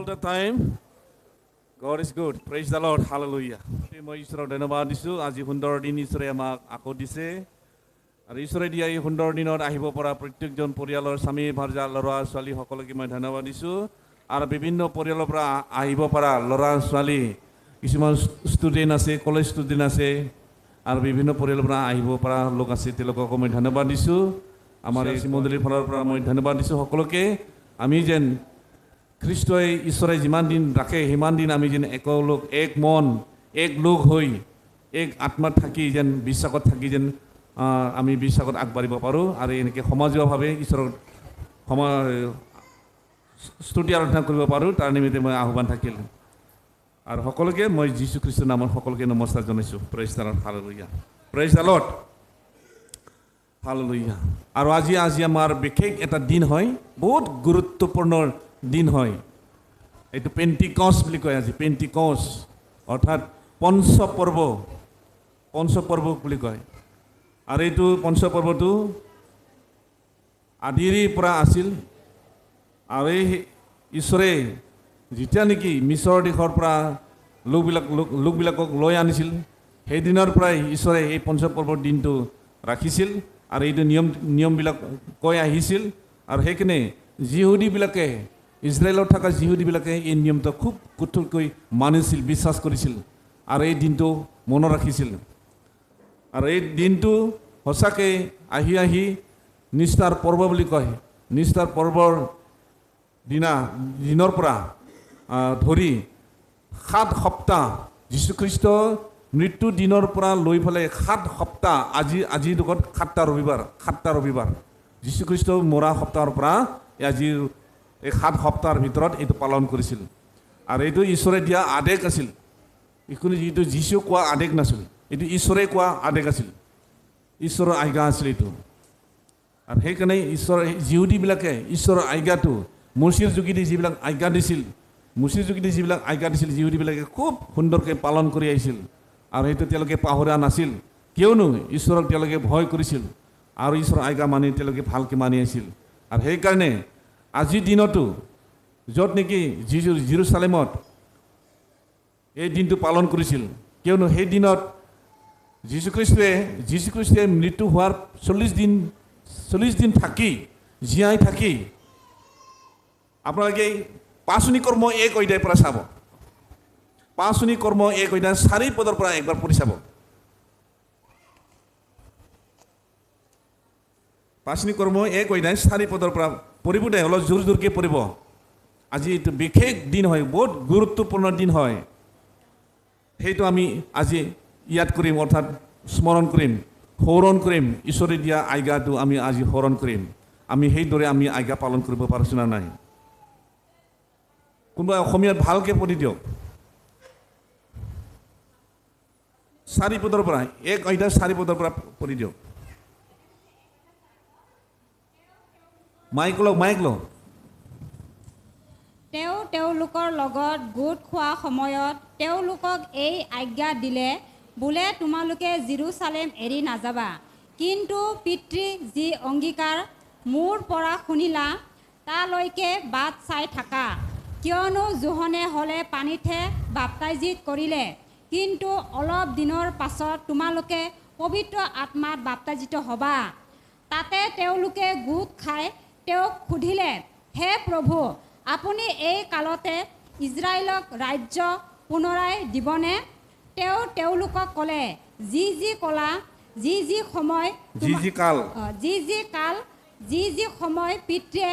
the time. God is good. Praise the Lord. Hallelujah. মই ঈশ্বৰৰ ধন্যবাদ দিছোঁ আজি সুন্দৰ দিন ঈশ্বৰে আমাক আকৌ দিছে আৰু ঈশ্বৰে দিয়া এই সুন্দৰ দিনত আহিব পৰা প্ৰত্যেকজন পৰিয়ালৰ স্বামী ভাৰ্যা ল'ৰা ছোৱালী সকলোকে মই ধন্যবাদ দিছোঁ আৰু বিভিন্ন পৰিয়ালৰ পৰা আহিব পৰা ল'ৰা ছোৱালী কিছুমান ষ্টুডেণ্ট আছে কলেজ ষ্টুডেণ্ট আছে আৰু বিভিন্ন পৰিয়ালৰ পৰা আহিব পৰা লোক আছে তেওঁলোকক মই ধন্যবাদ দিছোঁ আমাৰ এই মণ্ডলীৰ ফালৰ পৰা মই ধন্যবাদ দিছোঁ সকলোকে আমি যেন খ্ৰীষ্টই ঈশ্বৰে যিমান দিন ৰাখে সিমান দিন আমি যেন এক মন এক লোক হৈ এক আত্মাত থাকি যেন বিশ্বাসত থাকি যেন আমি বিশ্বাসত আগবাঢ়িব পাৰোঁ আৰু এনেকৈ সমাজীয়ভাৱে ঈশ্বৰৰ স্তুতি আৰাধনা কৰিব পাৰোঁ তাৰ নিমিত্তে মই আহ্বান থাকিল আৰু সকলোকে মই যীশু খ্ৰীষ্টৰ নামত সকলোকে নমস্কাৰ জনাইছোঁ praise the lord hallelujah praise the lord hallelujah আৰু আজি আমাৰ বিশেষ এটা দিন হয় বহুত গুৰুত্বপূৰ্ণ দিন হয় এইটো পেণ্টিকষ্ট বুলি কয় আজি পেণ্টিকষ্ট অৰ্থাৎ পঞ্চপৰ্ব বুলি কয় আৰু এইটো পঞ্চপৰ্বটো আদিৰে পৰা আছিল আৰু এই ঈশ্বৰে যেতিয়া নেকি মিছৰ দেশৰ পৰা লোকবিলাকক লৈ আনিছিল সেইদিনৰ পৰাই ঈশ্বৰে এই পঞ্চপৰ্বৰ দিনটো ৰাখিছিল আৰু এইটো নিয়মবিলাক কৈ আহিছিল আৰু সেইকাৰণে যিহুদীবিলাকে ইজৰাইলত থকা যিহুদীবিলাকে এই নিয়মটো খুব কঠোৰকৈ মানিছিল বিশ্বাস কৰিছিল আৰু এই দিনটো মনত ৰাখিছিল আৰু এই দিনটো সঁচাকৈ আহি নিষ্ঠাৰ পৰ্ব বুলি কয় নিষ্ঠাৰ পৰ্বৰ দিনৰ পৰা ধৰি 7 সপ্তাহ যীশুখ্ৰীষ্ট মৃত্যু দিনৰ পৰা লৈ পেলাই 7 সপ্তাহ আজিৰ যুগত 7টা ৰবিবাৰ যীশুখ্ৰীষ্ট মৰা সপ্তাহৰ পৰা আজিৰ এই 7 সপ্তাহৰ ভিতৰত এইটো পালন কৰিছিল আৰু এইটো ঈশ্বৰে দিয়া আদেশ আছিল এইখিনি যিটো যীশু কোৱা আদেশ নাছিল এইটো ঈশ্বৰে কোৱা আদেশ আছিল ঈশ্বৰৰ আজ্ঞা আছিল এইটো আৰু সেইকাৰণে যিহুদীবিলাকে ঈশ্বৰৰ আজ্ঞাটো মচিৰ যোগেদি যিবিলাক আজ্ঞা দিছিল যিহুদীবিলাকে খুব সুন্দৰকৈ পালন কৰি আহিছিল আৰু সেইটো তেওঁলোকে পাহৰা নাছিল কিয়নো ঈশ্বৰক তেওঁলোকে ভয় কৰিছিল আৰু ঈশ্বৰৰ আজ্ঞা মানি তেওঁলোকে ভালকৈ মানি আহিছিল আৰু সেইকাৰণে আজিৰ দিনতো য'ত নেকি জেৰুজালেমত এই দিনটো পালন কৰিছিল কিয়নো সেই দিনত যীশুখ্ৰীষ্টে মৃত্যু হোৱাৰ 40 দিন থাকি জীয়াই থাকি আপোনালোকে পাঁচনি কৰ্ম 1 অধ্যায়ৰ পৰা চাব পাঁচনি কৰ্ম 1 অধ্যায় 4 পদৰ পৰা একবাৰ পঢ়ি চাব পাঁচনি কৰ্ম 1 অধ্যায় 4 পদৰ পৰা পঢ়িব দে অলপ জোৰকৈ পঢ়িব আজি এইটো বিশেষ দিন হয় বহুত গুৰুত্বপূৰ্ণ দিন হয় সেইটো আমি আজি ইয়াত কৰিম অৰ্থাৎ স্মৰণ কৰিম সোঁৱৰণ কৰিম ঈশ্বৰে দিয়া আজ্ঞাটো আমি আজি সোঁৱৰণ কৰিম আমি সেইদৰে আমি আজ্ঞা পালন কৰিব পাৰিছোঁ না নাই কোনোবাই অসমীয়াত ভালকৈ পঢ়ি দিয়ক 4 পদৰ পৰা 1 অধ্যায় 4 পদৰ পৰা পঢ়ি দিয়ক মাইক লওক তেওঁলোকৰ লগত গোট খোৱা সময়ত তেওঁলোকক এই আজ্ঞা দিলে বোলে তোমালোকে জেৰুজালেম এৰি নাযাবা কিন্তু পিতৃ যি অংগীকাৰ মোৰ পৰা শুনিলা তালৈকে বাট চাই থাকা কিয়নো যোহনে হ'লে পানীতহে বাপ্তাইজিত কৰিলে কিন্তু অলপ দিনৰ পাছত তোমালোকে পবিত্ৰ আত্মাত বাপ্তাইজিত হ'বা তাতে তেওঁলোকে গোট খাই তেওঁক সুধিলে হে প্ৰভু আপুনি এই কালতে ইজৰাইলক ৰাজ্য পুনৰাই দিবনে তেওঁলোকক ক'লে যি সময় পিতৃয়ে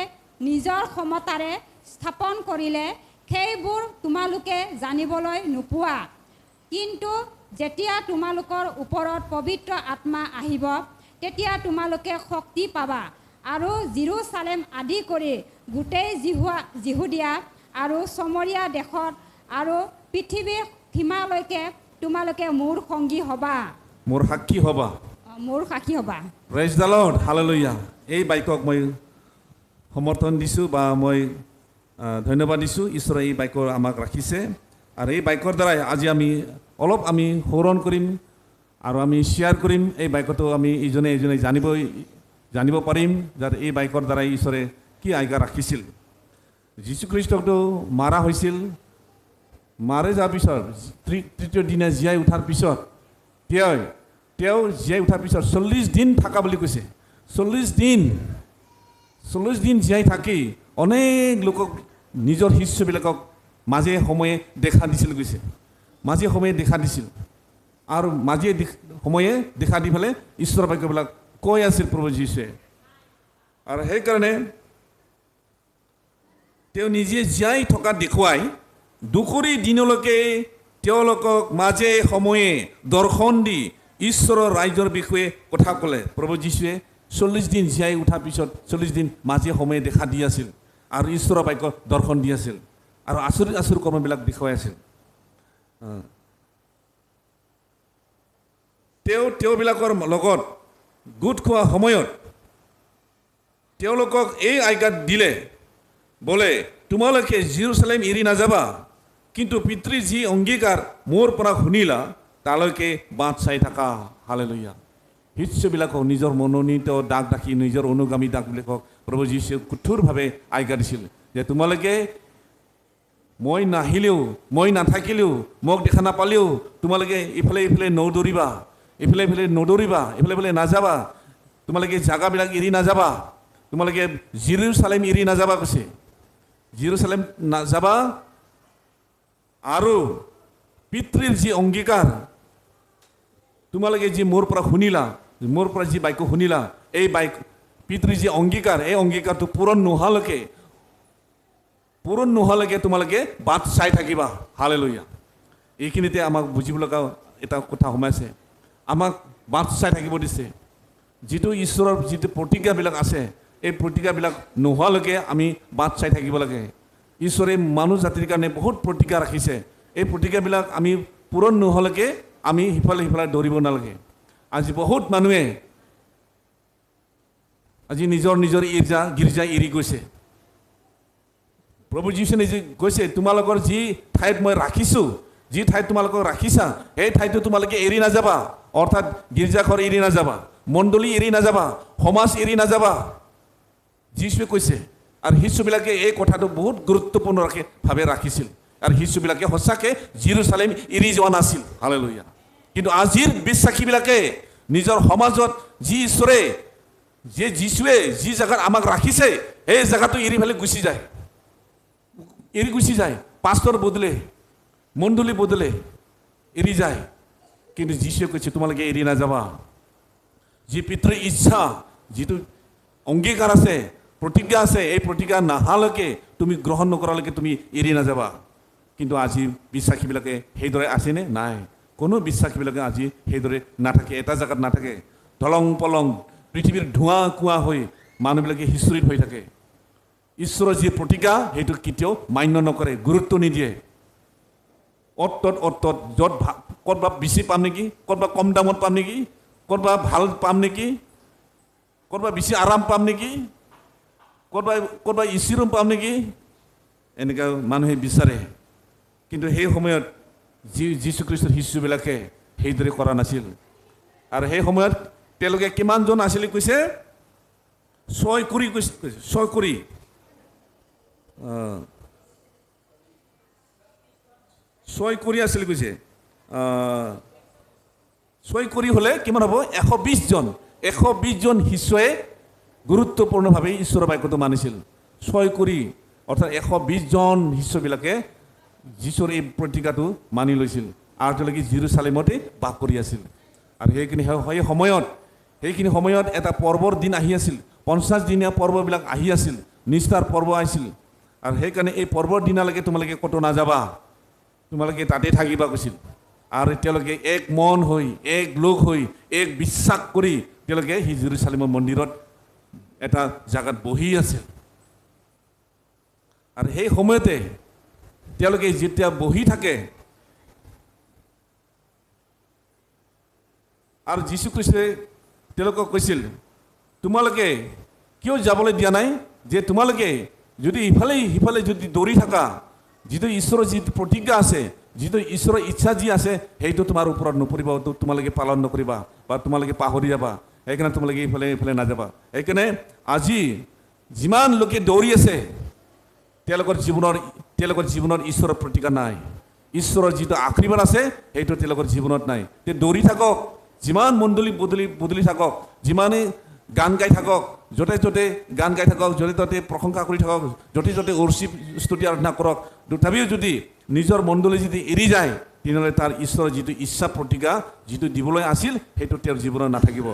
নিজৰ ক্ষমতাৰে স্থাপন কৰিলে সেইবোৰ তোমালোকে জানিবলৈ নোপোৱা কিন্তু যেতিয়া তোমালোকৰ ওপৰত পবিত্ৰ আত্মা আহিব তেতিয়া তোমালোকে শক্তি পাবা আৰু জেৰুজালেম আদি কৰি গোটেই যিহুদিয়া আৰু চমৰীয়া দেশত আৰু পৃথিৱীৰ সীমালৈকে তোমালোকে মোৰ সঙ্গী হ'বা মোৰ সাক্ষী হ'বা প্ৰেইজ দ্য লৰ্ড হালেলুয়া এই বাক্যক মই সমৰ্থন দিছোঁ বা মই ধন্যবাদ দিছোঁ ঈশ্বৰে এই বাক্য আমাক ৰাখিছে আৰু এই বাক্যৰ দ্বাৰাই আজি আমি সোঁৱৰণ কৰিম আৰু আমি শ্বেয়াৰ কৰিম এই বাক্যটো আমি ইজনে জানিব পাৰিম যাতে এই বাক্যৰ দ্বাৰাই ঈশ্বৰে কি আজ্ঞা ৰাখিছিল যীশুখ্ৰীষ্টকটো মাৰা হৈছিল, মাৰে যোৱাৰ পিছত তৃতীয় দিনা জীয়াই উঠাৰ পিছত তেওঁ জীয়াই উঠাৰ পিছত 40 দিন থকা বুলি কৈছে। 40 দিন জীয়াই থাকি অনেক লোকক নিজৰ শিষ্যবিলাকক মাজে সময়ে দেখা দিছিল কৈছে, মাজে সময়ে দেখা দিছিল। আৰু মাজে সময়ে দেখা দি পেলাই ঈশ্বৰৰ বাক্যবিলাক কৈ আছিল প্ৰভু যীশুৱে। আৰু সেইকাৰণে তেওঁ নিজে জীয়াই থকা দেখুৱাই দুখৰী দিনলৈকে তেওঁলোকক মাজে সময়ে দৰ্শন দি ঈশ্বৰৰ ৰাজ্যৰ বিষয়ে কথা ক'লে। প্ৰভু যীশুৱে 40 দিন জীয়াই উঠাৰ পিছত 40 দিন মাজে সময়ে দেখা দি আছিল আৰু ঈশ্বৰৰ বাক্য দৰ্শন দি আছিল আৰু আচৰিত কৰ্মবিলাক দেখুৱাই আছিল। তেওঁবিলাকৰ লগত গোট খোৱা সময়ত তেওঁলোকক এই আজ্ঞা দিলে, বোলে তোমালোকে জেৰুজালেম এৰি নাযাবা, কিন্তু পিতৃ যি অংগীকাৰ মোৰ পৰা শুনিলা তালৈকে বাট চাই থাকা। হালেলুয়া। শিষ্যবিলাকক নিজৰ মনোনীত দাগ ৰাখি নিজৰ অনুগামী দাগবিলাকক প্ৰভু যীশুৱে কঠোৰভাৱে আজ্ঞা দিছিল যে তোমালোকে মই নাহিলেও, মই নাথাকিলেও, মোক দেখা নাপালেও তোমালোকে ইফালে নদৌৰিবা, ইফালে নাযাবা, তোমালোকে জাগাবিলাক এৰি নাযাবা, তোমালোকে জেৰুজালেম এৰি নাযাবা কৈছে। জেৰুজালেম নাযাবা আৰু পিতৃৰ যি অংগীকাৰ তোমালোকে যি মোৰ পৰা শুনিলা, মোৰ পৰা যি বাক্য শুনিলা, এই পিতৃৰ যি অংগীকাৰ, এই অংগীকাৰটো পূৰণ নোহোৱালৈকে তোমালোকে বাট চাই থাকিবা। হালেলুয়া। এইখিনিতে আমাক বুজিব লগা এটা কথা সোমাইছে, আমাক বাট চাই থাকিব দিছে। যিটো ঈশ্বৰৰ যিটো প্ৰতিজ্ঞাবিলাক আছে, এই প্ৰতিজ্ঞাবিলাক নোহোৱালৈকে আমি বাট চাই থাকিব লাগে। ঈশ্বৰে মানুহ জাতিৰ কাৰণে বহুত প্ৰতিজ্ঞা ৰাখিছে, এই প্ৰতিজ্ঞাবিলাক আমি পূৰণ নোহোৱালৈকে আমি সিফালে দৌৰিব নালাগে। আজি বহুত মানুহে আজি নিজৰ গীৰ্জা এৰি গৈছে। প্ৰভু যীশুৱে নিজে কৈছে তোমালোকৰ যি ঠাইত মই ৰাখিছোঁ, যি ঠাইত তোমালোকক ৰাখিছা সেই ঠাইটো তোমালোকে এৰি নাযাবা। অৰ্থাৎ গীৰ্জাঘৰ এৰি নাযাবা, মণ্ডলী এৰি নাযাবা, সমাজ এৰি নাযাবা, যীশুৱে কৈছে। আৰু শিশুবিলাকে এই কথাটো বহুত গুৰুত্বপূৰ্ণভাৱে ৰাখিছিল আৰু শিশুবিলাকে সঁচাকৈ জেৰুজালেম এৰি যোৱা নাছিল। হালেলুয়া। কিন্তু আজিৰ বিশ্বাসীবিলাকে নিজৰ সমাজত যি ঈশ্বৰে যীশুৱে যি জেগাত আমাক ৰাখিছে সেই জেগাটো এৰি পেলাই গুচি যায়। পাষ্টৰ বদলে, মণ্ডলী বদলে এৰি যায়। কিন্তু যীশুৱে কৈছে তোমালোকে এৰি নাযাবা। যি পিতৃৰ ইচ্ছা, যিটো অংগীকাৰ আছে, প্ৰতিজ্ঞা আছে, এই প্ৰতিজ্ঞা নাহালৈকে তুমি গ্ৰহণ নকৰালৈকে তুমি এৰি নাযাবা। কিন্তু আজি বিশ্বাসীবিলাকে সেইদৰে আছেনে? নাই। কোনো বিশ্বাসীবিলাকে আজি সেইদৰে নাথাকে, এটা জেগাত নাথাকে। দলং পলং পৃথিৱীৰ ধোঁৱা কোৱা হৈ মানুহবিলাকে হিষ্ট্ৰীত হৈ থাকে। ঈশ্বৰৰ যি প্ৰতিজ্ঞা সেইটো কেতিয়াও মান্য নকৰে, গুৰুত্ব নিদিয়ে। অত য'ত ক'ৰবাত বেছি পাম নেকি, ক'ৰবাত কম দামত পাম নেকি, ক'ৰবাত ভাল পাম নেকি, ক'ৰবাত বেছি আৰাম পাম নেকি, ক'ৰবাত ইচি ৰুম পাম নেকি, এনেকুৱা মানুহে বিচাৰে। কিন্তু সেই সময়ত যীশুখ্ৰীষ্টৰ শিশুবিলাকে সেইদৰে কৰা নাছিল। আৰু সেই সময়ত তেওঁলোকে কিমানজন আছিল কৈছে? 6 কোটি কৈছে, 6 কোটি। 6 কোটি আছিল কৈছে। 6 কোটি হ'লে কিমান হ'ব? 120 জন শিশুৱে গুৰুত্বপূৰ্ণভাৱে ঈশ্বৰৰ বাক্যটো মানিছিল। 6 কোটি অৰ্থাৎ 120 জন শিশুবিলাকে যীশুৰ এই প্ৰতিজ্ঞাটো মানি লৈছিল আৰু তেওঁলোকে জেৰুজালেমতে বাস কৰি আছিল। আৰু সেইখিনি সময়ত এটা পৰ্বৰ দিন আহি আছিল, 50 দিনীয়া পৰ্ববিলাক আহি আছিল, নিষ্ঠাৰ পৰ্ব আহিছিল। আৰু সেইকাৰণে এই পৰ্বৰ দিনালৈকে তোমালোকে ক'তো নাযাবা, তোমালোকে তাতে থাকিবা কৈছিল। আৰু তেওঁলোকে এক মন হৈ, এক লোক হৈ, এক বিশ্বাস কৰি তেওঁলোকে সেই জেৰুজালেমৰ মন্দিৰত এটা জাগাত বহি আছিল। আৰু সেই সময়তে তেওঁলোকে যেতিয়া বহি থাকে আৰু যীশুখ্ৰীষ্টই তেওঁলোকক কৈছিল তোমালোকে কিয় যাবলৈ দিয়া নাই? যে তোমালোকে যদি সিফালে যদি দৌৰি থাকা, যিটো ঈশ্বৰৰ যি প্ৰতিজ্ঞা আছে, যিটো ঈশ্বৰৰ ইচ্ছা যি আছে সেইটো তোমাৰ ওপৰত নপৰিব, তোমালোকে পালন নকৰিবা বা তোমালোকে পাহৰি যাবা। সেইকাৰণে তোমালোকে ইফালে নাযাবা। সেইকাৰণে আজি যিমান লোকে দৌৰি আছে তেওঁলোকৰ জীৱনৰ ঈশ্বৰৰ প্ৰতিকাৰ নাই। ঈশ্বৰৰ যিটো আশীৰ্বাদ আছে সেইটো তেওঁলোকৰ জীৱনত নাই। তে দৌৰি থাকক, যিমান মণ্ডলী বদলি থাকক, যিমানে গান গাই থাকক, য'তে ত'তে গান গাই থাকক, য'তে ত'তে প্ৰশংসা কৰি থাকক, য'তে ত'তে উৰ্ষি স্তুতি আৰাধনা কৰক, তথাপিও যদি নিজৰ মণ্ডলী যদি এৰি যায় তেনেহ'লে তাৰ ঈশ্বৰৰ যিটো ইচ্ছা প্ৰতিজ্ঞা যিটো দিবলৈ আছিল সেইটো তেওঁৰ জীৱনত নাথাকিব।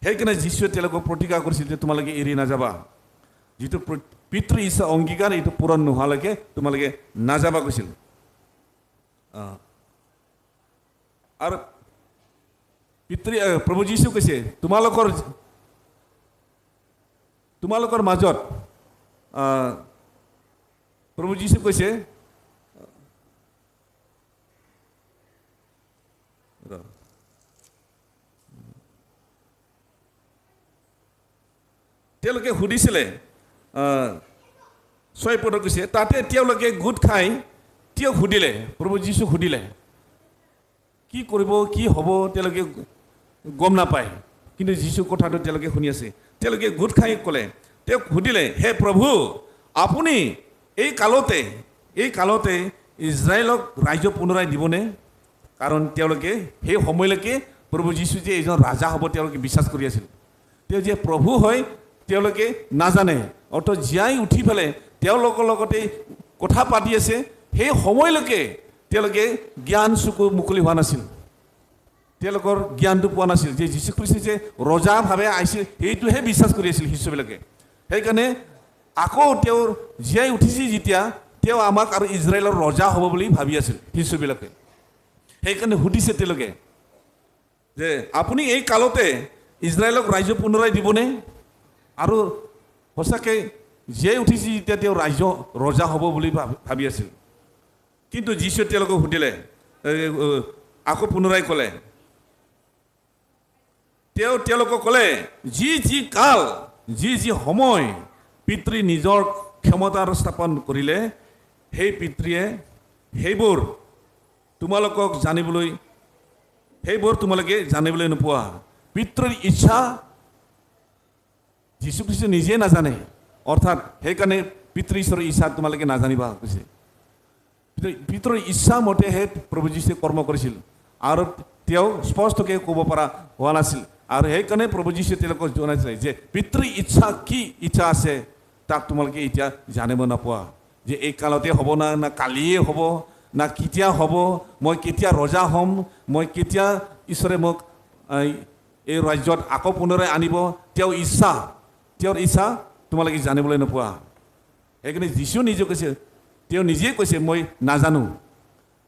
সেইকাৰণে যীশুৱে তেওঁলোকক প্ৰতিজ্ঞা কৰিছিল যে তোমালোকে এৰি নাযাবা, যিটো পিতৃ ইচ্ছা অংগীকাৰ এইটো পূৰণ নোহোৱালৈকে তোমালোকে নাযাবা কৈছিল। আৰু প্ৰভু যীশু কৈছে তোমালোকৰ মাজত প্ৰভু যীশু কৈছে তেওঁলোকে সুধিছিলে 6 পদত কৈছে তাতে তেওঁলোকে গোট খাই তেওঁক সুধিলে, প্ৰভু যীশু সুধিলে কি কৰিব কি হ'ব তেওঁলোকে গম নাপায়, কিন্তু যীশু কথাটো তেওঁলোকে শুনি আছে। তেওঁলোকে গোট খাই ক'লে, তেওঁক সুধিলে হে প্ৰভু আপুনি এই কালতে ইজৰাইলক ৰাজ্য পুনৰাই দিবনে? কাৰণ তেওঁলোকে সেই সময়লৈকে প্ৰভু যীশু যে এজন ৰাজা হ'ব তেওঁলোকে বিশ্বাস কৰি আছিল। তেওঁ যে প্ৰভু হয় তেওঁলোকে নাজানে, অৰ্থাৎ জীয়াই উঠি পেলাই তেওঁলোকৰ লগতে কথা পাতি আছে সেই সময়লৈকে তেওঁলোকে জ্ঞান চকু মুকলি হোৱা নাছিল, তেওঁলোকৰ জ্ঞানটো পোৱা নাছিল যে যীশুখ্ৰীষ্ট যে ৰজাভাৱে আহিছিল সেইটোহে বিশ্বাস কৰি আছিল শিষ্যবিলাকে। সেইকাৰণে আকৌ তেওঁৰ জীয়াই উঠিছে যেতিয়া তেওঁ আমাক আৰু ইজৰাইলৰ ৰজা হ'ব বুলি ভাবি আছিল শিষ্যবিলাকে। সেইকাৰণে সুধিছে তেওঁলোকে যে আপুনি এই কালতে ইজৰাইলক ৰাজ্য পুনৰাই দিবনে? আৰু সঁচাকৈ জীয়াই উঠিছে যেতিয়া তেওঁ ৰজা হ'ব বুলি ভাবি আছিল। কিন্তু যীশুৱে তেওঁলোকক সুধিলে, আকৌ পুনৰাই ক'লে, তেওঁলোকক ক'লে যি কাল যি সময় পিতৃ নিজৰ ক্ষমতাৰ স্থাপন কৰিলে সেই পিতৃয়ে সেইবোৰ তোমালোকে জানিবলৈ নোপোৱা। পিতৃৰ ইচ্ছা যীশুখ্ৰীষ্ট নিজে নাজানে, অৰ্থাৎ সেইকাৰণে পিতৃ ঈশ্বৰৰ ইচ্ছা তোমালোকে নাজানিবা কৈছে। পিতৃৰ ইচ্ছা মতেহে প্ৰভু যীশুৱে কৰ্ম কৰিছিল আৰু তেওঁ স্পষ্টকৈ ক'ব পৰা হোৱা নাছিল। আৰু সেইকাৰণে প্ৰভু যীশুৱে তেওঁলোকক জনাইছিলে যে পিতৃ ইচ্ছা কি ইচ্ছা আছে তাক তোমালোকে এতিয়া জানিব নাপোৱা, যে এই কালতে হ'ব না কালিয়ে হ'ব না কেতিয়া হ'ব, মই কেতিয়া ৰজা হ'ম, মই কেতিয়া ঈশ্বৰে মোক এই ৰাজ্যত আকৌ পুনৰাই আনিব, তেওঁৰ ইচ্ছা তোমালোকে জানিবলৈ নোপোৱা। সেইকাৰণে যীশু নিজে কৈছে, তেওঁ নিজেই কৈছে মই নাজানো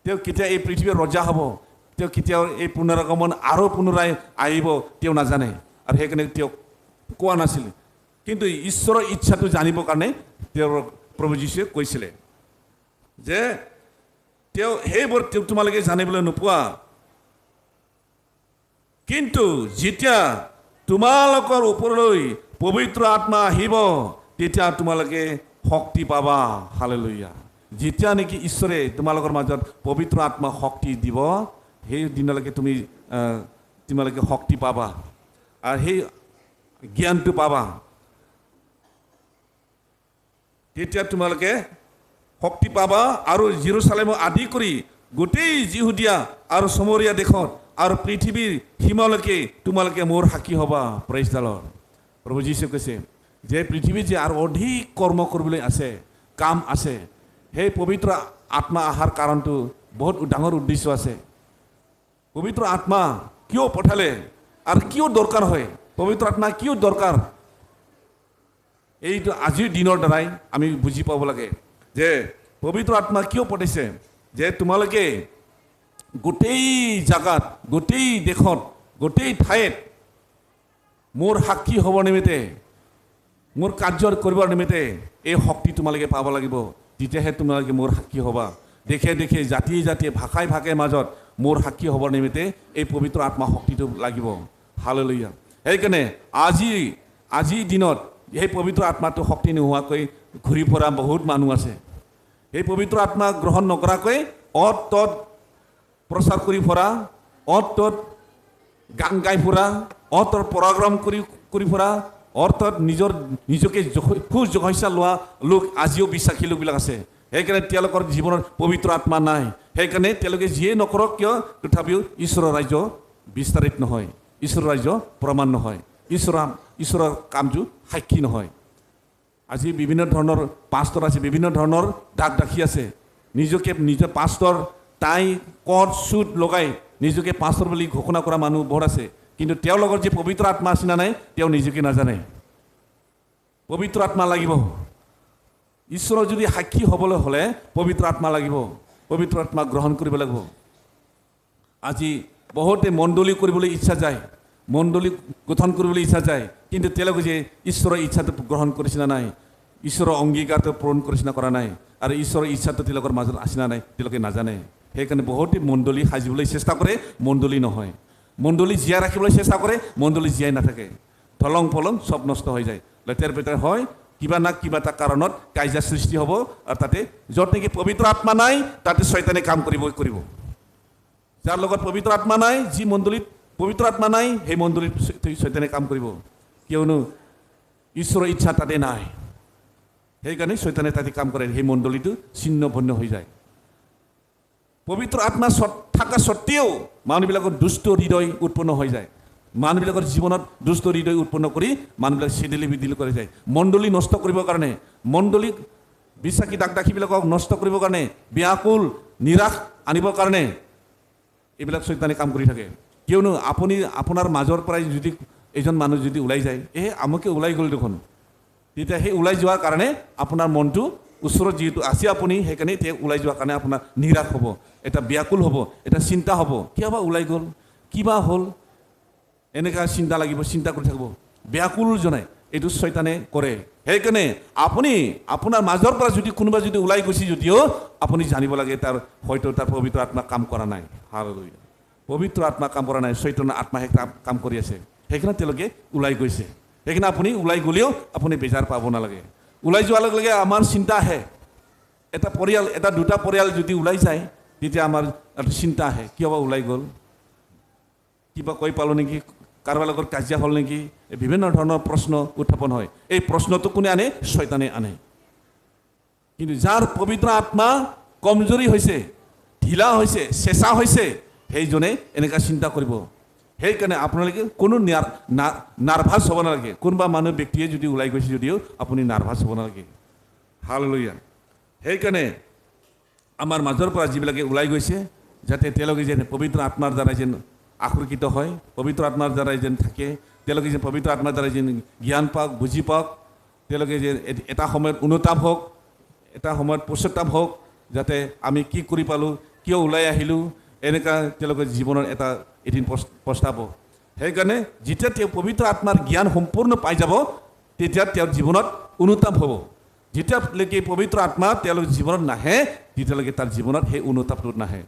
তেওঁ কেতিয়া এই পৃথিৱীৰ ৰজা হ'ব, তেওঁ কেতিয়াও এই পুনৰাগমন আৰু পুনৰাই আহিব তেওঁ নাজানে, আৰু সেইকাৰণে তেওঁক কোৱা নাছিল। কিন্তু ঈশ্বৰৰ ইচ্ছাটো জানিবৰ কাৰণে তেওঁৰ প্ৰভু যীশুৱে কৈছিলে যে তেওঁ সেইবোৰ তোমালোকে জানিবলৈ নোপোৱা, কিন্তু যেতিয়া তোমালোকৰ ওপৰলৈ পবিত্ৰ আত্মা আহিব তেতিয়া তোমালোকে শক্তি পাবা। হালেলুয়া। যেতিয়া নেকি ঈশ্বৰে তোমালোকৰ মাজত পবিত্ৰ আত্মা শক্তি দিব সেই দিনলৈকে তোমালোকে শক্তি পাবা আৰু সেই জ্ঞানটো পাবা। তেতিয়া তোমালোকে শক্তি পাবা আৰু জেৰুজালেম আদি কৰি গোটেই যিহুদীয়া আৰু সমৰীয়া দেশত আৰু পৃথিৱীৰ সীমালৈকে তোমালোকে মোৰ সাক্ষী হ'বা। Praise the lord. প্ৰভু যীশুৱে কৈছে যে পৃথিৱীত যে আৰু অধিক কৰ্ম কৰিবলৈ আছে, কাম আছে, সেই পবিত্ৰ আত্মা অহাৰ কাৰণটো বহুত ডাঙৰ উদ্দেশ্য আছে। পবিত্ৰ আত্মা কিয় পঠালে আৰু কিয় দৰকাৰ হয়, পবিত্ৰ আত্মা কিয় দৰকাৰ, এইটো আজিৰ দিনৰ দ্বাৰাই আমি বুজি পাব লাগে যে পবিত্ৰ আত্মা কিয় পঠাইছে। যে তোমালোকে গোটেই জাগাত, গোটেই দেশত, গোটেই ঠাইত মোৰ সাক্ষী হ'ব নিমিত্তে, মোৰ কাৰ্য কৰিবৰ নিমিত্তে এই শক্তি তোমালোকে পাব লাগিব। তেতিয়াহে তোমালোকে মোৰ সাক্ষী হ'বা। দেশে দেশে জাতিয়ে জাতিয়ে ভাষাই ভাষাই মাজত মোৰ সাক্ষী হ'বৰ নিমিত্তে এই পবিত্ৰ আত্মা শক্তিটো লাগিব। হালেলুয়া। সেইকাৰণে আজিৰ দিনত সেই পবিত্ৰ আত্মাটো শক্তি নোহোৱাকৈ ঘূৰি ফুৰা বহুত মানুহ আছে। সেই পবিত্ৰ আত্মা গ্ৰহণ নকৰাকৈ অত তত প্ৰচাৰ কৰি ফুৰা, অত তত গান গাই ফুৰা, অত তত প্ৰগ্ৰাম কৰি ফুৰা, অৰ্থাৎ নিজকে খোজ জোখাইছা লোৱা লোক আজিও বিশ্বাসী লোকবিলাক আছে সেইকাৰণে তেওঁলোকৰ জীৱনত পবিত্ৰ আত্মা নাই সেইকাৰণে তেওঁলোকে যিয়ে নকৰক কিয় তথাপিও ঈশ্বৰৰ ৰাজ্য বিস্তাৰিত নহয় ঈশ্বৰৰ ৰাজ্য প্ৰমাণ নহয় ঈশ্বৰৰ কামটো সাক্ষী নহয় আজি বিভিন্ন ধৰণৰ পাষ্টৰ আছে বিভিন্ন ধৰণৰ দাগ দাখি আছে নিজকে নিজৰ পাষ্টৰ তাই কট চুট লগাই নিজকে পাষ্টৰ বুলি ঘোষণা কৰা মানুহ বহুত আছে কিন্তু তেওঁৰ লগত যে পবিত্ৰ আত্মা আছে না নাই তেওঁ নিজকে নাজানে পবিত্ৰ আত্মা লাগিব ঈশ্বৰৰ যদি সাক্ষী হ'বলৈ হ'লে পবিত্ৰ আত্মা লাগিব পবিত্ৰ আত্মা গ্ৰহণ কৰিব লাগিব আজি বহুতে মণ্ডলী কৰিবলৈ ইচ্ছা যায় মণ্ডলী গঠন কৰিবলৈ ইচ্ছা যায় কিন্তু তেওঁলোকে যে ঈশ্বৰৰ ইচ্ছাটো গ্ৰহণ কৰিছে না নাই ঈশ্বৰৰ অংগীকাৰটো পূৰণ কৰিছে না কৰা নাই আৰু ঈশ্বৰৰ ইচ্ছাটো তেওঁলোকৰ মাজত আছে না নাই তেওঁলোকে নাজানে সেইকাৰণে বহুতে মণ্ডলী সাজিবলৈ চেষ্টা কৰে মণ্ডলী নহয় মণ্ডলী জীয়াই ৰাখিবলৈ চেষ্টা কৰে মণ্ডলী জীয়াই নাথাকে ধলং পলং চব নষ্ট হৈ যায় লেতেৰ পেতেৰ হয় কিবা না কিবা এটা কাৰণত কাজিয়া সৃষ্টি হ'ব আৰু তাতে য'ত নেকি পবিত্ৰ আত্মা নাই তাতে শয়তানে কাম কৰিব যাৰ লগত পবিত্ৰ আত্মা নাই যি মণ্ডলীত পবিত্ৰ আত্মা নাই সেই মণ্ডলীত শয়তানে কাম কৰিব কিয়নো ঈশ্বৰৰ ইচ্ছা তাতে নাই সেইকাৰণে শয়তানে তাতে কাম কৰে সেই মণ্ডলীটো ছিন্ন ভন্ন হৈ যায় পবিত্ৰ আত্মা থকা সত্ত্বেও মানুহবিলাকৰ দুষ্ট হৃদয় উৎপন্ন হৈ যায় মানুহবিলাকৰ জীৱনত দুষ্ট হৃদয় উৎপন্ন কৰি মানুহবিলাক চিদিলি বিদিলি কৰি যায় মণ্ডলী নষ্ট কৰিবৰ কাৰণে মণ্ডলীক বিশ্বাসী দাগ দাখীবিলাকক নষ্ট কৰিবৰ কাৰণে ব্যাকুল নিৰাশ আনিবৰ কাৰণে এইবিলাক শয়তানে কাম কৰি থাকে কিয়নো আপুনি আপোনাৰ মাজৰ পৰাই যদি এজন মানুহ যদি ওলাই যায় আমকে ওলাই গ'ল দেখোন তেতিয়া সেই ওলাই যোৱাৰ কাৰণে আপোনাৰ মনটো ওচৰত যিহেতু আছে আপুনি সেইকাৰণে তেওঁ ওলাই যোৱাৰ কাৰণে আপোনাৰ নিৰাশ হ'ব এটা ব্যাকুল হ'ব এটা চিন্তা হ'ব কিয়বা ওলাই গ'ল কিবা হ'ল এনেকুৱা চিন্তা লাগিব চিন্তা কৰি থাকিব ব্যাকুল জনাই এইটো শয়তানে কৰে সেইকাৰণে আপুনি আপোনাৰ মাজৰ পৰা যদি কোনোবা যদি ওলাই গৈছে যদিও আপুনি জানিব লাগে তাৰ হয়তো তাৰ পবিত্ৰ আত্মা কাম কৰা নাই হালেলুয়া পবিত্ৰ আত্মা কাম কৰা নাই শয়তানৰ আত্মাহে কাম কৰি আছে সেইকাৰণে তেওঁলোকে ওলাই গৈছে সেইকাৰণে আপুনি ওলাই গ'লেও আপুনি বেজাৰ পাব নালাগে ওলাই যোৱাৰ লগে লগে আমাৰ চিন্তা আহে এটা পৰিয়াল এটা দুটা পৰিয়াল যদি ওলাই যায় তেতিয়া আমাৰ এটা চিন্তা আহে কিয় বা ওলাই গ'ল কিবা কৈ পালোঁ নেকি কাৰোবাৰ লগত কাজিয়া হ'ল নেকি বিভিন্ন ধৰণৰ প্ৰশ্ন উত্থাপন হয় এই প্ৰশ্নটো কোনে আনে শয়তানে আনে কিন্তু যাৰ পবিত্ৰ আত্মা কমজোৰি হৈছে ঢিলা হৈছে চেঁচা হৈছে সেইজনে এনেকুৱা চিন্তা কৰিব সেইকাৰণে আপোনালোকে কোনো নাৰ্ভাছ হ'ব নালাগে কোনোবা মানুহ ব্যক্তিয়ে যদি ওলাই গৈছে যদিও আপুনি নাৰ্ভাছ হ'ব নালাগে হালেলুয়া সেইকাৰণে আমাৰ মাজৰ পৰা যিবিলাকে ওলাই গৈছে যাতে তেওঁলোকে যেন পবিত্ৰ আত্মাৰ দ্বাৰা যেন আকৰ্ষিত হয় পবিত্ৰ আত্মাৰ দ্বাৰাই যেন থাকে তেওঁলোকে যেন পবিত্ৰ আত্মাৰ দ্বাৰাই যেন জ্ঞান পাওক বুজি পাওক তেওঁলোকে যেন এটা সময়ত অনুতাপ হওক এটা সময়ত পশ্চাতাপ হওক যাতে আমি কি কৰি পালোঁ কিয় ওলাই আহিলোঁ এনেকুৱা তেওঁলোকৰ জীৱনৰ এটা এদিন পস্তাব সেইকাৰণে যেতিয়া তেওঁ পবিত্ৰ আত্মাৰ জ্ঞান সম্পূৰ্ণ পাই যাব তেতিয়া তেওঁৰ জীৱনত অনুতাপ হ'ব যেতিয়ালৈকে পবিত্ৰ আত্মা তেওঁলোকৰ জীৱনত নাহে তেতিয়ালৈকে তাৰ জীৱনত সেই অনুতাপটো নাহে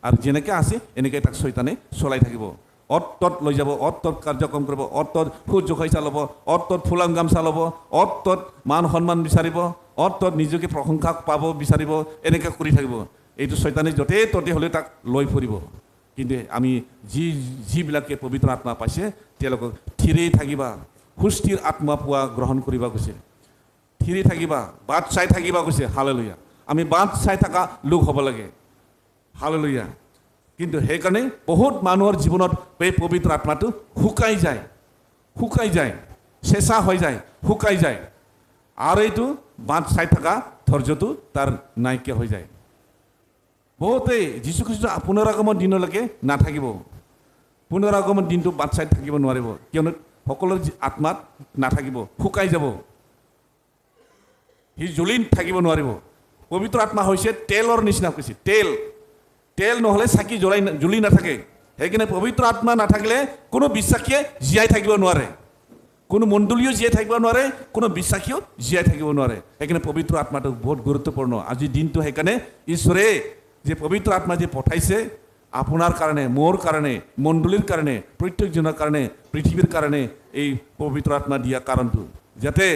আৰু যেনেকৈ আছে এনেকৈ তাক শয়তানে চলাই থাকিব অত তত লৈ যাব অত তত কাৰ্যক্ৰম কৰিব অত তত খোজ জোখাইচা ল'ব অত তত ফুলাম গামচা ল'ব অত তত মান সন্মান বিচাৰিব অত তত নিজকে প্ৰশংসা পাব বিচাৰিব এনেকৈ কৰি থাকিব এইটো শয়তানে য'তে ত'তে হ'লে তাক লৈ ফুৰিব কিন্তু আমি যিবিলাকে পবিত্ৰ আত্মা পাইছে তেওঁলোকক থিৰেই থাকিবা সুস্থিৰ আত্মা পোৱা গ্ৰহণ কৰিবা কৈছে থিৰি থাকিবা বাট চাই থাকিবা কৈছে হালেলুয়া আমি বাট চাই থকা লোক হ'ব লাগে হালেলুয়া কিন্তু সেইকাৰণে বহুত মানুহৰ জীৱনত এই পবিত্ৰ আত্মাটো শুকাই যায় চেঁচা হৈ যায় শুকাই যায় আৰু এইটো বাট চাই থকা ধৈৰ্যটো তাৰ নাইকিয়া হৈ যায় বহুতেই যীশুখ্ৰীষ্ট পুনৰাগমন দিনলৈকে নাথাকিব পুনৰাগমন দিনটো বাট চাই থাকিব নোৱাৰিব কিয়নো সকলোৰ আত্মাত নাথাকিব শুকাই যাব সি জ্বলি থাকিব নোৱাৰিব পবিত্ৰ আত্মা হৈছে তেলৰ নিচিনা কৈছে তেল নহ'লে চাকি জ্বলি নাথাকে সেইকাৰণে পবিত্ৰ আত্মা নাথাকিলে কোনো বিশ্বাসীয়ে জীয়াই থাকিব নোৱাৰে কোনো মণ্ডলীও জীয়াই থাকিব নোৱাৰে কোনো বিশ্বাসীও জীয়াই থাকিব নোৱাৰে সেইকাৰণে পবিত্ৰ আত্মাটো বহুত গুৰুত্বপূৰ্ণ আজিৰ দিনটো সেইকাৰণে ঈশ্বৰে যে পবিত্ৰ আত্মা যে পঠাইছে আপোনাৰ কাৰণে মোৰ কাৰণে মণ্ডলীৰ কাৰণে প্ৰত্যেকজনৰ কাৰণে পৃথিৱীৰ কাৰণে এই পবিত্ৰ আত্মা দিয়া কাৰণটো যাতে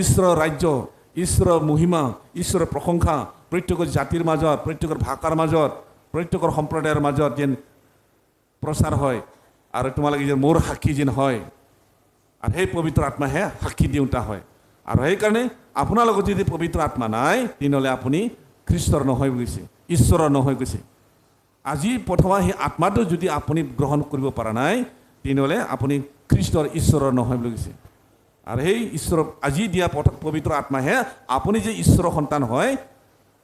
ঈশ্বৰৰ ৰাজ্য ঈশ্বৰৰ মহিমা ঈশ্বৰৰ প্ৰশংসা প্ৰত্যেকৰ জাতিৰ মাজত প্ৰত্যেকৰ ভাষাৰ মাজত প্ৰত্যেকৰ সম্প্ৰদায়ৰ মাজত যেন প্ৰচাৰ হয় আৰু তোমালোকে যেন মোৰ সাক্ষী যেন হয় আৰু সেই পবিত্ৰ আত্মাহে সাক্ষী দিওঁতা হয় আৰু সেইকাৰণে আপোনাৰ লগত যদি পবিত্ৰ আত্মা নাই তেনেহ'লে আপুনি খ্ৰীষ্টৰ নহয় গৈছে ঈশ্বৰৰ নহয় গৈছে আজি প্ৰথমে সেই আত্মাটো যদি আপুনি গ্ৰহণ কৰিব পৰা নাই তেনেহ'লে আপুনি খ্ৰীষ্টৰ ঈশ্বৰৰ নহয় বুলি কৈছে আৰু সেই ঈশ্বৰৰ আজি দিয়া পবিত্ৰ আত্মাহে আপুনি যে ঈশ্বৰৰ সন্তান হয়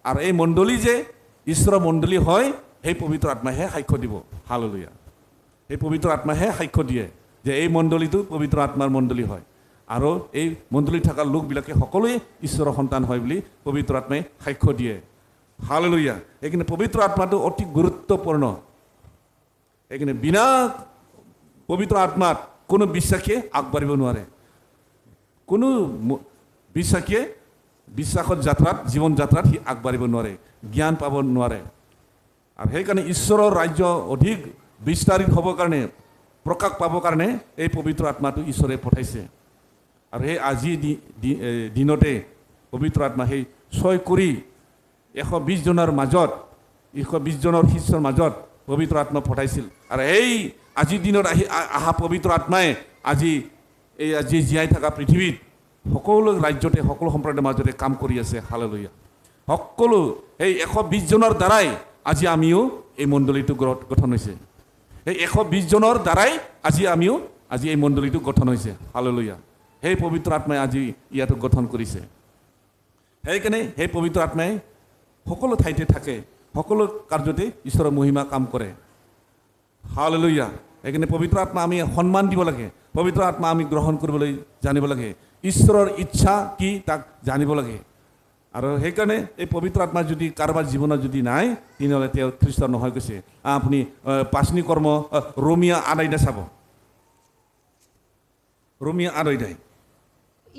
আৰু এই মণ্ডলী যে ঈশ্বৰৰ মণ্ডলী হয় সেই পবিত্ৰ আত্মাহে সাক্ষ্য দিব হালেলুয়া এই পবিত্ৰ আত্মাহে সাক্ষ্য দিয়ে যে এই মণ্ডলীটো পবিত্ৰ আত্মাৰ মণ্ডলী হয় আৰু এই মণ্ডলীত থকা লোকবিলাকে সকলোৱে ঈশ্বৰৰ সন্তান হয় বুলি পবিত্ৰ আত্মাই সাক্ষ্য দিয়ে হালেলুয়া এইখিনি পবিত্ৰ আত্মাটো অতি গুৰুত্বপূৰ্ণ এইখিনি বিনা পবিত্ৰ আত্মাত কোনো বিশ্বাসীয়ে আগবাঢ়িব নোৱাৰে কোনো বিশ্বাসীয়ে বিশ্বাসৰ যাত্ৰাত জীৱন যাত্ৰাত সি আগবাঢ়িব নোৱাৰে জ্ঞান পাব নোৱাৰে আৰু সেইকাৰণে ঈশ্বৰৰ ৰাজ্য অধিক বিস্তাৰিত হ'বৰ কাৰণে প্ৰকাশ পাবৰ কাৰণে এই পবিত্ৰ আত্মাটো ঈশ্বৰে পঠাইছে আৰু সেই আজি দিনতে পবিত্ৰ আত্মা সেই 6 কৰি 120 জনৰ মাজত 120 জনৰ শিষ্যৰ মাজত পবিত্ৰ আত্মা পঠাইছিল আৰু এই আজিৰ দিনত আহা পবিত্ৰ আত্মাই আজি জীয়াই থকা পৃথিৱীত সকলো ৰাজ্যতে সকলো সম্প্ৰদায়ৰ মাজতে কাম কৰি আছে হালেলুয়া সকলো এই 120 জনৰ দ্বাৰাই আজি আমিও এই মণ্ডলীটো গঠন হৈছে এই 120 জনৰ দ্বাৰাই আজি এই মণ্ডলীটো গঠন হৈছে হালেলুয়া সেই পবিত্ৰ আত্মাই আজি ইয়াত গঠন কৰিছে সেইকাৰণে সেই পবিত্ৰ আত্মাই সকলো ঠাইতে থাকে সকলো কাৰ্যতে ঈশ্বৰৰ মহিমা কাম কৰে হালেলুয়া সেইকাৰণে পবিত্ৰ আত্মা আমি সন্মান দিব লাগে পবিত্ৰ আত্মা আমি গ্ৰহণ কৰিবলৈ জানিব লাগে ঈশ্বৰৰ ইচ্ছা কি তাক জানিব লাগে আৰু সেইকাৰণে এই পবিত্ৰ আত্মা যদি কাৰোবাৰ জীৱনত যদি নাই তেনেহ'লে তেওঁ খ্ৰীষ্ট নহয় গৈছে আপুনি পাচনি কৰ্ম ৰোমিয়া 8 চাব ৰোমিয়া 8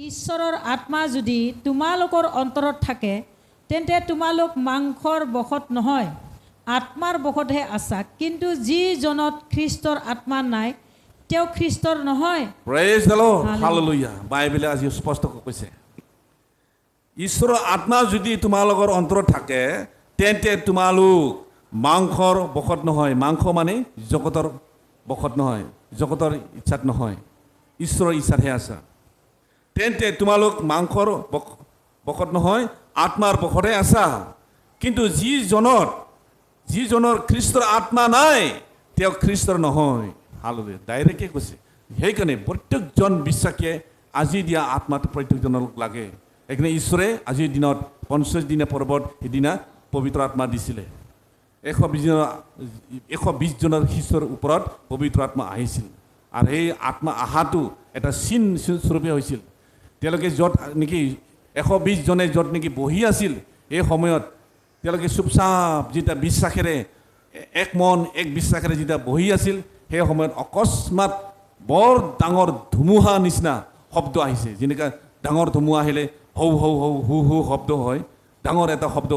ঈশ্বৰৰ আত্মা যদি তোমালোকৰ অন্তৰত থাকে তেন্তে তোমালোক মাংসৰ বশত নহয় আত্মাৰ বশতহে আছা কিন্তু যিজনত খ্ৰীষ্টৰ আত্মা নাই তেওঁ খ্ৰীষ্টৰ নহয় প্ৰেজ দ্য লৰ্ড হালেলুয়া বাইবেলে আজি স্পষ্ট কৈছে ঈশ্বৰৰ আত্মা যদি তোমালোকৰ অন্তৰত থাকে তেন্তে তোমালোক মাংসৰ বশত নহয় মাংস মানে জগতৰ বশত নহয় জগতৰ ইচ্ছাত নহয় ঈশ্বৰৰ ইচ্ছাতহে আছা তেন্তে তোমালোক মাংসৰ বশত নহয় আত্মাৰ বশতহে আছা কিন্তু যিজনৰ খ্ৰীষ্টৰ আত্মা নাই তেওঁ খ্ৰীষ্টৰ নহয় হালেলুয়া ডাইৰেক্টে কৈছে সেইকাৰণে প্ৰত্যেকজন বিশ্বাসীয়ে আজি দিয়া আত্মাটো প্ৰত্যেকজনক লাগে সেইকাৰণে ঈশ্বৰে আজিৰ দিনত 50 দিনীয়া পৰ্বত সেইদিনা পবিত্ৰ আত্মা দিছিলে 120 জনৰ শিষ্যৰ ওপৰত পবিত্ৰ আত্মা আহিছিল আৰু সেই আত্মা আহাটো এটা চিন স্বৰূপে হৈছিল তেওঁলোকে য'ত নেকি 120 জনে য'ত নেকি বহি আছিল এই সময়ত তেওঁলোকে চুপচাপ যেতিয়া বিশ্বাসেৰে এক মন এক বিশ্বাসেৰে যেতিয়া বহি আছিল সেই সময়ত অকস্মাত বৰ ডাঙৰ ধুমুহা নিচিনা শব্দ আহিছে যেনেকৈ ডাঙৰ ধুমুহা আহিলে হৌ হৌ হৌ হু হু শব্দ হয় ডাঙৰ এটা শব্দ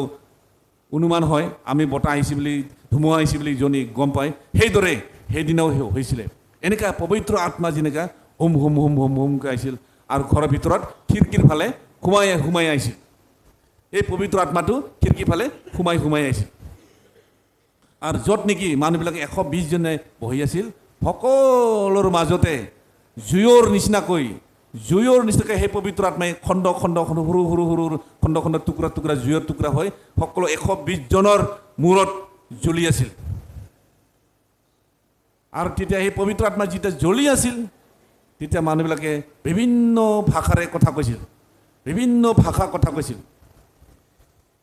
অনুমান হয় আমি বতাহ আহিছে বুলি ধুমুহা আহিছে বুলি জনি গম পায় সেইদৰে সেইদিনাও হৈছিলে এনেকুৱা পবিত্ৰ আত্মা যেনেকৈ হুম হুম হুম হুম হুমকৈ আহিছিল আৰু ঘৰৰ ভিতৰত খিৰিকীৰ ফালে সোমাই আহিছিল এই পবিত্ৰ আত্মাটো খিৰিকীৰ ফালে সোমাই আহিছিল আৰু য'ত নেকি মানুহবিলাকে 120 জনে বহি আছিল সকলোৰ মাজতে জুয়ৰ নিচিনাকৈ সেই পবিত্ৰ আত্মাই খণ্ড সৰু খণ্ড টুকুৰা জুয়ৰ টুকুৰা হৈ সকলো 120 জনৰ মূৰত জ্বলি আছিল আৰু তেতিয়া সেই পবিত্ৰ আত্মা যেতিয়া জ্বলি আছিল তেতিয়া মানুহবিলাকে বিভিন্ন ভাষাৰে কথা কৈছিল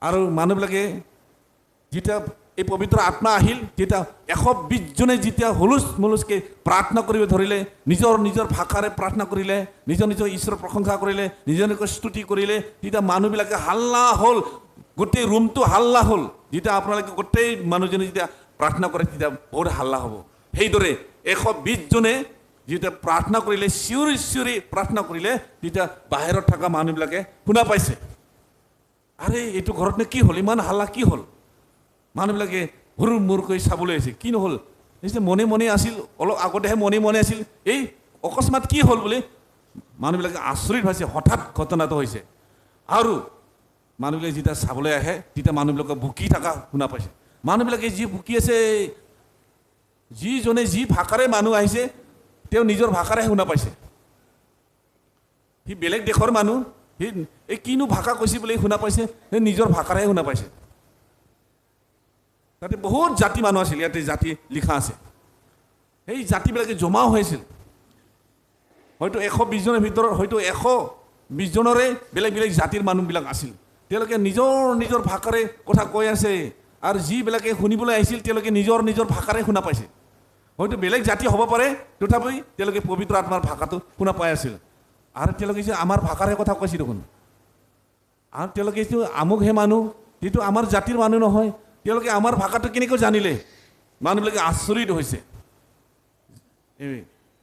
আৰু মানুহবিলাকে যেতিয়া এই পবিত্ৰ আত্মা আহিল তেতিয়া 120 জনে যেতিয়া হুলুচকৈ প্ৰাৰ্থনা কৰিব ধৰিলে নিজৰ ভাষাৰে প্ৰাৰ্থনা কৰিলে নিজৰ ঈশ্বৰৰ প্ৰশংসা কৰিলে নিজৰ স্তুতি কৰিলে তেতিয়া মানুহবিলাকে হাল্লা হ'ল গোটেই ৰুমটো হাল্লা হ'ল যেতিয়া আপোনালোকে গোটেই মানুহজনে যেতিয়া প্ৰাৰ্থনা কৰে তেতিয়া বহুত হাল্লা হ'ব সেইদৰে 120 জনে যেতিয়া প্ৰাৰ্থনা কৰিলে চিঞৰি প্ৰাৰ্থনা কৰিলে তেতিয়া বাহিৰত থকা মানুহবিলাকে শুনা পাইছে আৰে এইটো ঘৰত কি হ'ল ইমান হাল্লা কি হ'ল মানুহবিলাকে হুৰমুৰকৈ চাবলৈ আহিছে কি নহ'ল মনে আছিল অলপ আগতেহে মনে আছিল এই অকস্মাত কি হ'ল বুলি মানুহবিলাকে আচৰিত হৈছে হঠাৎ ঘটনাটো হৈছে আৰু মানুহবিলাকে যেতিয়া চাবলৈ আহে তেতিয়া মানুহবিলাকে ভুকি থকা শুনা পাইছে মানুহবিলাকে যি ভুকি আছে যিজনে যি ভাষাৰে মানুহ আহিছে তেওঁ নিজৰ ভাষাৰে শুনা পাইছে সি বেলেগ দেশৰ মানুহ, সি এই কিনো ভাষা কৈছে বুলি শুনা পাইছে, সেই নিজৰ ভাষাৰে শুনা পাইছে। তাতে বহুত জাতি মানুহ আছিল, ইয়াতে জাতি লিখা আছে। সেই জাতিবিলাকে জমা হৈছিল, হয়তো 120 জনৰ ভিতৰত হয়তো 120 জনৰে বেলেগ বেলেগ জাতিৰ মানুহবিলাক আছিল। তেওঁলোকে নিজৰ নিজৰ ভাষাৰে কথা কৈ আছে, আৰু যিবিলাকে শুনিবলৈ আহিছিল তেওঁলোকে নিজৰ নিজৰ ভাষাৰে শুনা পাইছে। হয়তো বেলেগ জাতি হ'ব পাৰে, তথাপি তেওঁলোকে পবিত্ৰ আত্মাৰ ভাষাটো শুনা পাই আছিল। আৰু তেওঁলোকে যে আমাৰ ভাষাৰে কথা কৈছে দেখোন, আৰু তেওঁলোকে যিটো আমুকহে মানুহ, যিটো আমাৰ জাতিৰ মানুহ নহয়, তেওঁলোকে আমাৰ ভাষাটো কেনেকৈ জানিলে? মানুহবিলাকে আচৰিত হৈছে।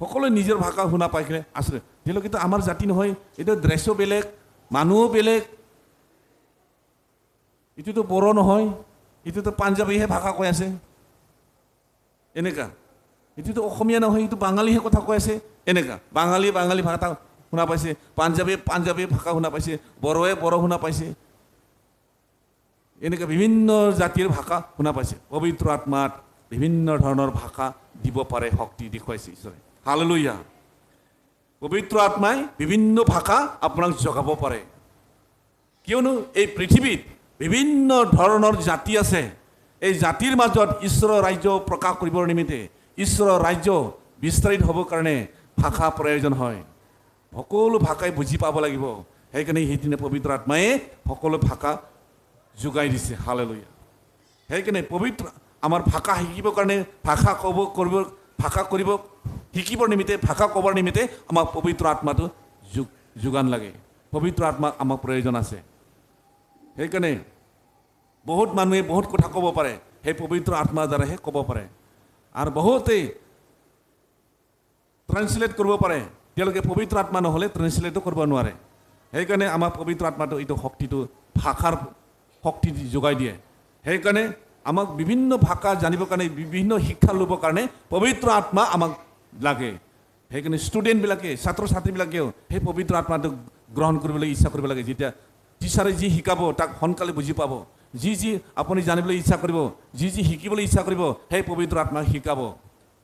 সকলোৱে নিজৰ ভাষা শুনা পাইছিলে আচৰিত। তেওঁলোকেতো আমাৰ জাতি নহয়, এইটো ড্ৰেছো বেলেগ, মানুহো বেলেগ, ইটোতো বড়ো নহয়, ইটোতো পাঞ্জাৱীহে ভাষা কৈ আছে, এনেকা। ইটোতো অসমীয়া নহয়, ইটো বাঙালীহে কথা কৈ আছে, এনেকা। বাঙালী ভাষা শুনা পাইছে, পাঞ্জাৱী ভাষা শুনা পাইছে, বড়োৱে বড়ো শুনা পাইছে, এনেকৈ বিভিন্ন জাতিৰ ভাষা শুনা পাইছে। পবিত্ৰ আত্মাত বিভিন্ন ধৰণৰ ভাষা দিব পাৰে, শক্তি দেখুৱাইছে ঈশ্বৰে। হালেলুয়া। পবিত্ৰ আত্মাই বিভিন্ন ভাষা আপোনাক জগাব পাৰে, কিয়নো এই পৃথিৱীত বিভিন্ন ধৰণৰ জাতি আছে। এই জাতিৰ মাজত ঈশ্বৰৰ ৰাজ্য প্ৰকাশ কৰিবৰ নিমিত্তে, ঈশ্বৰৰ ৰাজ্য বিস্তাৰিত হ'বৰ কাৰণে ভাষা প্ৰয়োজন হয়। সকলো ভাষাই বুজি পাব লাগিব। সেইকাৰণে সেইদিনা পবিত্ৰ আত্মাই সকলো ভাষা যোগাই দিছে। হালেলুয়া। সেইকাৰণে পবিত্ৰ আমাৰ ভাষা শিকিবৰ কাৰণে, ভাষা শিকিবৰ নিমিত্তে, ভাষা ক'বৰ নিমিত্তে আমাক পবিত্ৰ আত্মাটো যোগান লাগে। পবিত্ৰ আত্মা আমাক প্ৰয়োজন আছে। সেইকাৰণে বহুত মানুহে বহুত কথা ক'ব পাৰে, সেই পবিত্ৰ আত্মাৰ দ্বাৰাহে ক'ব পাৰে। আৰু বহুতেই ট্ৰান্সলেট কৰিব পাৰে, তেওঁলোকে পবিত্ৰ আত্মা নহ'লে ট্ৰান্সলেটো কৰিব নোৱাৰে। সেইকাৰণে আমাৰ পবিত্ৰ আত্মাটো এইটো শক্তিটো, ভাষাৰ শক্তি যোগাই দিয়ে। সেইকাৰণে আমাক বিভিন্ন ভাষা জানিবৰ কাৰণে, বিভিন্ন শিক্ষা ল'বৰ কাৰণে পবিত্ৰ আত্মা আমাক লাগে। সেইকাৰণে ষ্টুডেণ্টবিলাকে, ছাত্ৰ ছাত্ৰীবিলাকেও সেই পবিত্ৰ আত্মাটো গ্ৰহণ কৰিবলৈ ইচ্ছা কৰিব লাগে। যেতিয়া টিচাৰে যি শিকাব তাক সোনকালে বুজি পাব। যি আপুনি জানিবলৈ ইচ্ছা কৰিব, যি শিকিবলৈ ইচ্ছা কৰিব, সেই পবিত্ৰ আত্মাক শিকাব।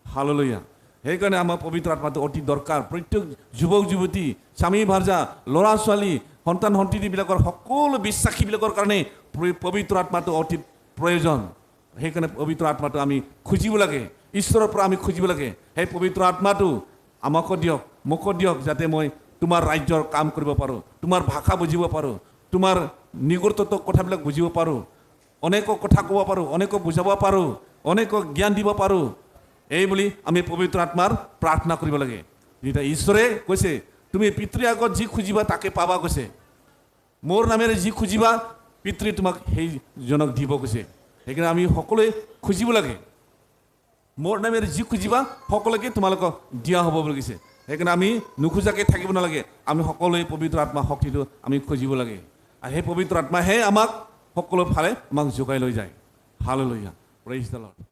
হালেলুয়া। সেইকাৰণে আমাৰ পবিত্ৰ আত্মাটো অতি দৰকাৰ। প্ৰত্যেক যুৱক যুৱতী, স্বামী ভাৰ্যা, ল'ৰা ছোৱালী, সন্তান সন্ততিবিলাকৰ, সকলো বিশ্বাসীবিলাকৰ কাৰণে পবিত্ৰ আত্মাটো অতি প্ৰয়োজন। সেইকাৰণে পবিত্ৰ আত্মাটো আমি খুজিব লাগে, ঈশ্বৰৰ পৰা আমি খুজিব লাগে। সেই পবিত্ৰ আত্মাটো আমাকো দিয়ক, মোকো দিয়ক, যাতে মই তোমাৰ ৰাজ্যৰ কাম কৰিব পাৰোঁ, তোমাৰ ভাষা বুজিব পাৰোঁ, তোমাৰ নিগূঢ় কথাবিলাক বুজিব পাৰোঁ, অনেক কথা ক'ব পাৰোঁ, অনেক বুজাব পাৰোঁ, অনেক জ্ঞান দিব পাৰোঁ। এই বুলি আমি পবিত্ৰ আত্মাৰ প্ৰাৰ্থনা কৰিব লাগে। যেতিয়া ঈশ্বৰে কৈছে তুমি পিতৃৰ আগত যি খুজিবা তাকে পাবা কৈছে, মোৰ নামেৰে যি খুজিবা পিতৃ তোমাক সেইজনক দিব কৈছে। সেইকাৰণে আমি সকলোৱে খুজিব লাগে, মোৰ নামেৰে যি খুজিবা সকলোকে তোমালোকক দিয়া হ'ব বুলি কৈছে। সেইকাৰণে আমি নোখোজাকৈ থাকিব নালাগে, আমি সকলোৱে পবিত্ৰ আত্মা শক্তিটো আমি খুজিব লাগে। আৰু সেই পবিত্ৰ আত্মাহে আমাক সকলো ফালে আমাক যোগাই লৈ যায়। হালেলুয়া। Praise the lord.